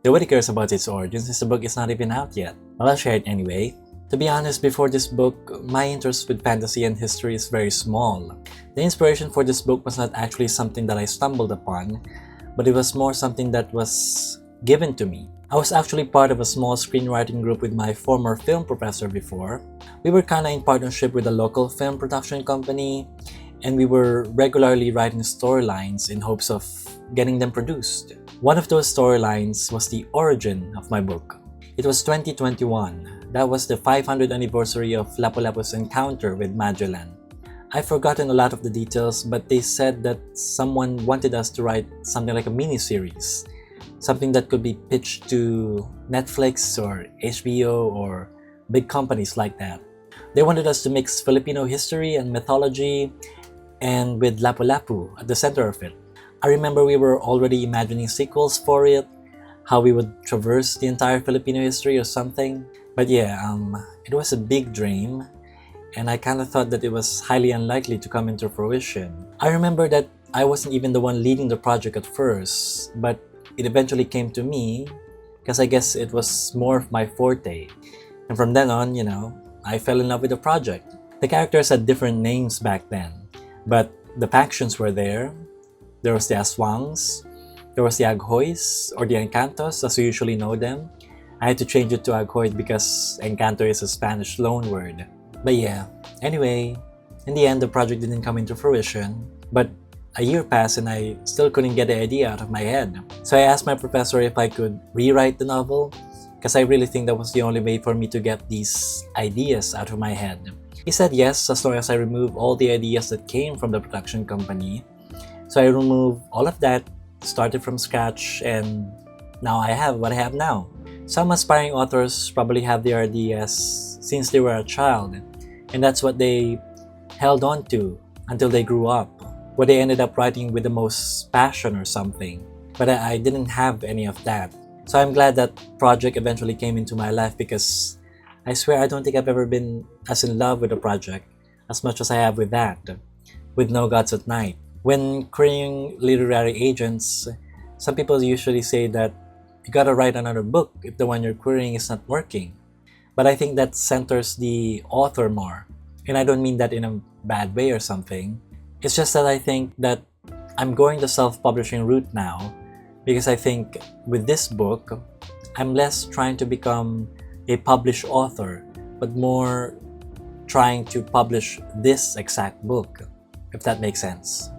Nobody cares about its origins since the book is not even out yet. Well, I'll share it anyway. To be honest, before this book, my interest with fantasy and history is very small. The inspiration for this book was not actually something that I stumbled upon, but it was more something that was given to me. I was actually part of a small screenwriting group with my former film professor before. We were kinda in partnership with a local film production company, and we were regularly writing storylines in hopes of getting them produced. One of those storylines was the origin of my book. It was 2021. That was the 500th anniversary of Lapu-Lapu's encounter with Magellan. I've forgotten a lot of the details, but they said that someone wanted us to write something like a mini-series. Something that could be pitched to Netflix or HBO or big companies like that. They wanted us to mix Filipino history and mythology, and with Lapu-Lapu at the center of it. I remember we were already imagining sequels for it, how we would traverse the entire Filipino history or something. But yeah, it was a big dream, and I kind of thought that it was highly unlikely to come into fruition. I remember that I wasn't even the one leading the project at first, but it eventually came to me because I guess it was more of my forte. And from then on, I fell in love with the project. The characters had different names back then, but the factions were there. There was the Aswangs, there was the Aghoys, or the Encantos as we usually know them. I had to change it to Aghoy because Encanto is a Spanish loanword. But yeah, anyway, in the end the project didn't come into fruition, but a year passed and I still couldn't get the idea out of my head. So I asked my professor if I could rewrite the novel, because I really think that was the only way for me to get these ideas out of my head. He said yes, as long as I remove all the ideas that came from the production company. So I removed all of that, started from scratch, and now I have what I have now. Some aspiring authors probably have their ideas since they were a child, and that's what they held on to until they grew up, what they ended up writing with the most passion or something. But I didn't have any of that. So I'm glad that project eventually came into my life, because I swear I don't think I've ever been as in love with a project as much as I have with that, with No Gods at Night. When querying literary agents, some people usually say that you gotta write another book if the one you're querying is not working. But I think that centers the author more. And I don't mean that in a bad way or something. It's just that I think that I'm going the self-publishing route now, because I think with this book, I'm less trying to become a published author, but more trying to publish this exact book, if that makes sense.